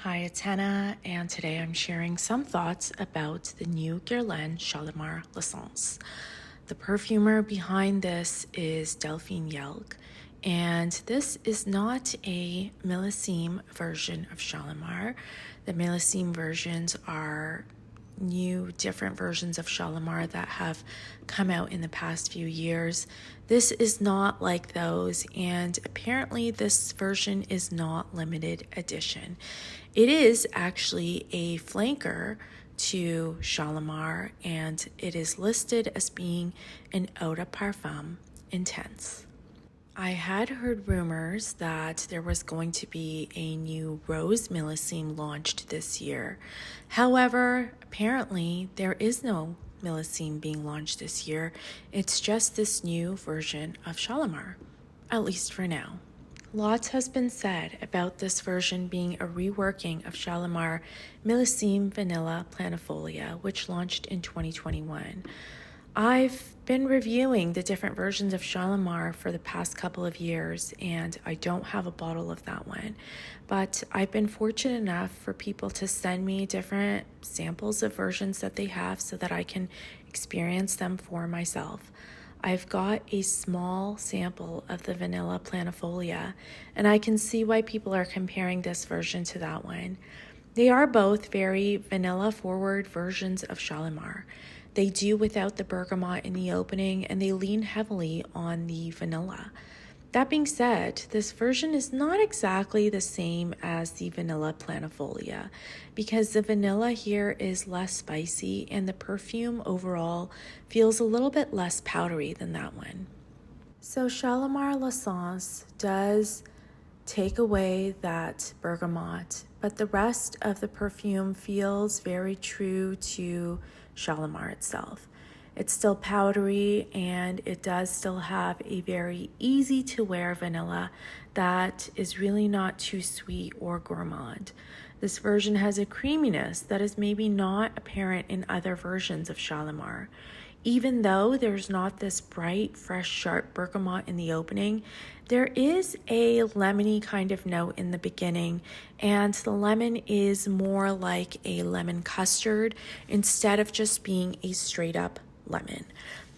Hi, it's Hannah, and today I'm sharing some thoughts about the new Guerlain Shalimar L'Essence. The perfumer behind this is Delphine Jelk, and this is not a millésime version of Shalimar. The millésime versions are new, different versions of Shalimar that have come out in the past few years. This is not like those, and apparently this version is not limited edition. It is actually a flanker to Shalimar, and it is listed as being an eau de parfum intense. I had heard rumors that there was going to be a new Rose millésime launched this year. However, apparently there is no millésime being launched this year. It's just this new version of Shalimar, at least for now. Lots has been said about this version being a reworking of Shalimar Millésime Vanilla Planifolia, which launched in 2021. I've been reviewing the different versions of Shalimar for the past couple of years, and I don't have a bottle of that one. But I've been fortunate enough for people to send me different samples of versions that they have so that I can experience them for myself. I've got a small sample of the Vanilla Planifolia, and I can see why people are comparing this version to that one. They are both very vanilla-forward versions of Shalimar. They do without the bergamot in the opening, and they lean heavily on the vanilla. That being said, this version is not exactly the same as the Vanilla Planifolia because the vanilla here is less spicy and the perfume overall feels a little bit less powdery than that one. So Shalimar L'Essence does take away that bergamot, but the rest of the perfume feels very true to Shalimar itself. It's still powdery, and it does still have a very easy to wear vanilla that is really not too sweet or gourmand. This version has a creaminess that is maybe not apparent in other versions of Shalimar. Even though there's not this bright, fresh, sharp bergamot in the opening, there is a lemony kind of note in the beginning, and the lemon is more like a lemon custard instead of just being a straight up lemon.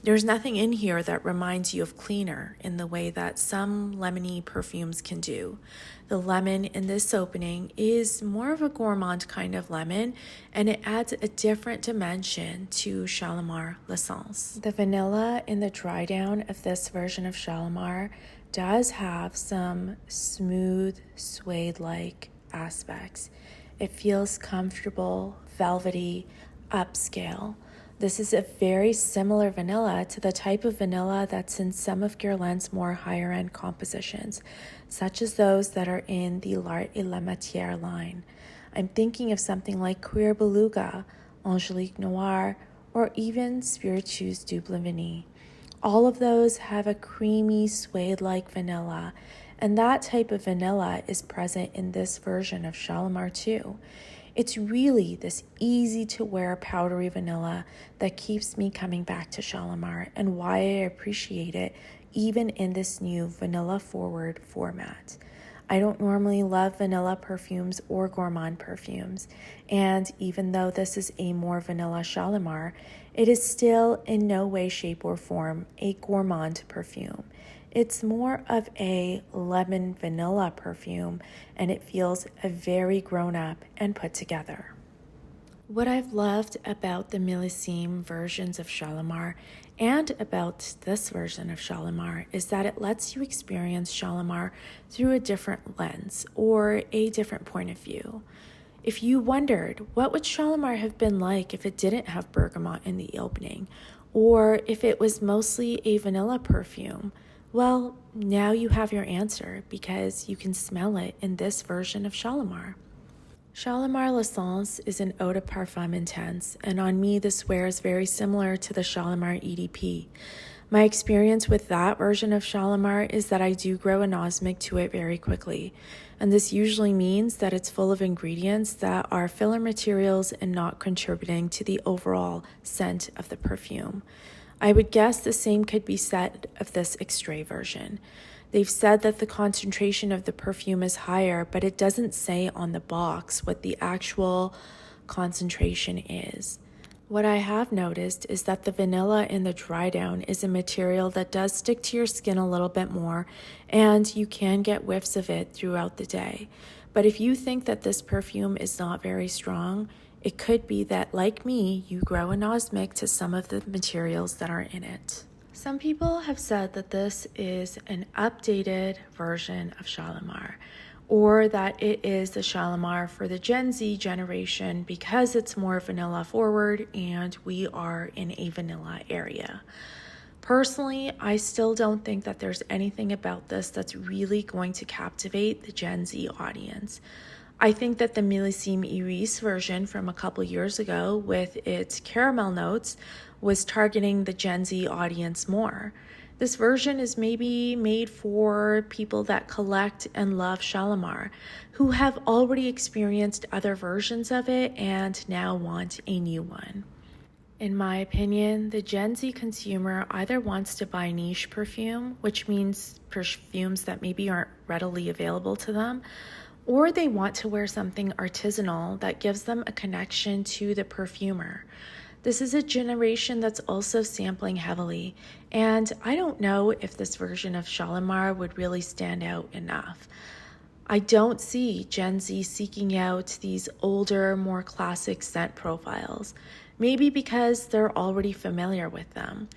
There's nothing in here that reminds you of cleaner in the way that some lemony perfumes can do. The lemon in this opening is more of a gourmand kind of lemon, and it adds a different dimension to Shalimar L'Essence. The vanilla in the dry down of this version of Shalimar does have some smooth, suede-like aspects. It feels comfortable, velvety, upscale. This is a very similar vanilla to the type of vanilla that's in some of Guerlain's more higher-end compositions, such as those that are in the L'Art et la Matière line. I'm thinking of something like Cuir Beluga, Angelique Noir, or even Spiritueuse Double Vanille. All of those have a creamy, suede-like vanilla, and that type of vanilla is present in this version of Shalimar too. It's really this easy to wear powdery vanilla that keeps me coming back to Shalimar and why I appreciate it even in this new vanilla forward format. I don't normally love vanilla perfumes or gourmand perfumes, and even though this is a more vanilla Shalimar, it is still in no way, shape, or form a gourmand perfume. It's more of a lemon vanilla perfume, and it feels very grown up and put together. What I've loved about the millésime versions of Shalimar and about this version of Shalimar is that it lets you experience Shalimar through a different lens or a different point of view. If you wondered what would Shalimar have been like if it didn't have bergamot in the opening, or if it was mostly a vanilla perfume, well, now you have your answer because you can smell it in this version of Shalimar. Shalimar L'Essence is an eau de parfum intense, and on me this wears very similar to the Shalimar EDP. My experience with that version of Shalimar is that I do grow anosmic to it very quickly, and this usually means that it's full of ingredients that are filler materials and not contributing to the overall scent of the perfume. I would guess the same could be said of this extrait version. They've said that the concentration of the perfume is higher, but it doesn't say on the box what the actual concentration is. What I have noticed is that the vanilla in the dry down is a material that does stick to your skin a little bit more, and you can get whiffs of it throughout the day. But if you think that this perfume is not very strong, it could be that, like me, you grow anosmic to some of the materials that are in it. Some people have said that this is an updated version of Shalimar, or that it is the Shalimar for the Gen Z generation because it's more vanilla forward and we are in a vanilla area. Personally, I still don't think that there's anything about this that's really going to captivate the Gen Z audience. I think that the Millésime Iris version from a couple years ago with its caramel notes was targeting the Gen Z audience more. This version is maybe made for people that collect and love Shalimar, who have already experienced other versions of it and now want a new one. In my opinion, the Gen Z consumer either wants to buy niche perfume, which means perfumes that maybe aren't readily available to them, or they want to wear something artisanal that gives them a connection to the perfumer. This is a generation that's also sampling heavily, and I don't know if this version of Shalimar would really stand out enough. I don't see Gen Z seeking out these older, more classic scent profiles, maybe because they're already familiar with them.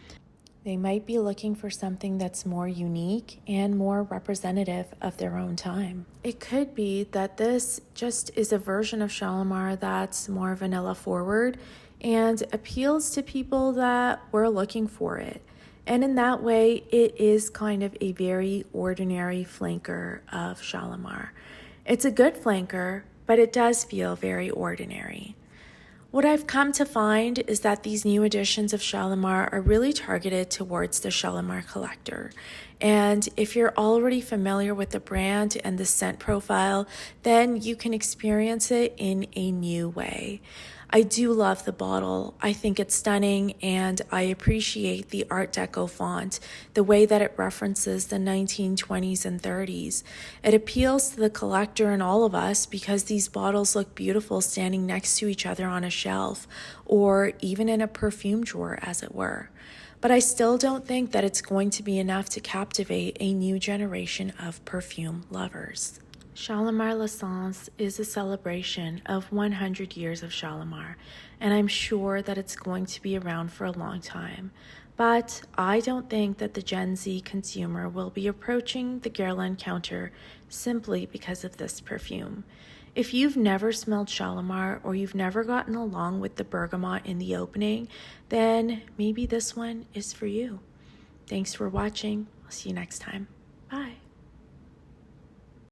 They might be looking for something that's more unique and more representative of their own time. It could be that this just is a version of Shalimar that's more vanilla forward and appeals to people that were looking for it. And in that way, it is kind of a very ordinary flanker of Shalimar. It's a good flanker, but it does feel very ordinary. What I've come to find is that these new editions of Shalimar are really targeted towards the Shalimar collector. And if you're already familiar with the brand and the scent profile, then you can experience it in a new way. I do love the bottle. I think it's stunning, and I appreciate the Art Deco font, the way that it references the 1920s and 30s. It appeals to the collector and all of us because these bottles look beautiful standing next to each other on a shelf, or even in a perfume drawer, as it were. But I still don't think that it's going to be enough to captivate a new generation of perfume lovers. Shalimar L'Essence is a celebration of 100 years of Shalimar, and I'm sure that it's going to be around for a long time. But I don't think that the Gen Z consumer will be approaching the Guerlain counter simply because of this perfume. If you've never smelled Shalimar or you've never gotten along with the bergamot in the opening, then maybe this one is for you. Thanks for watching. I'll see you next time.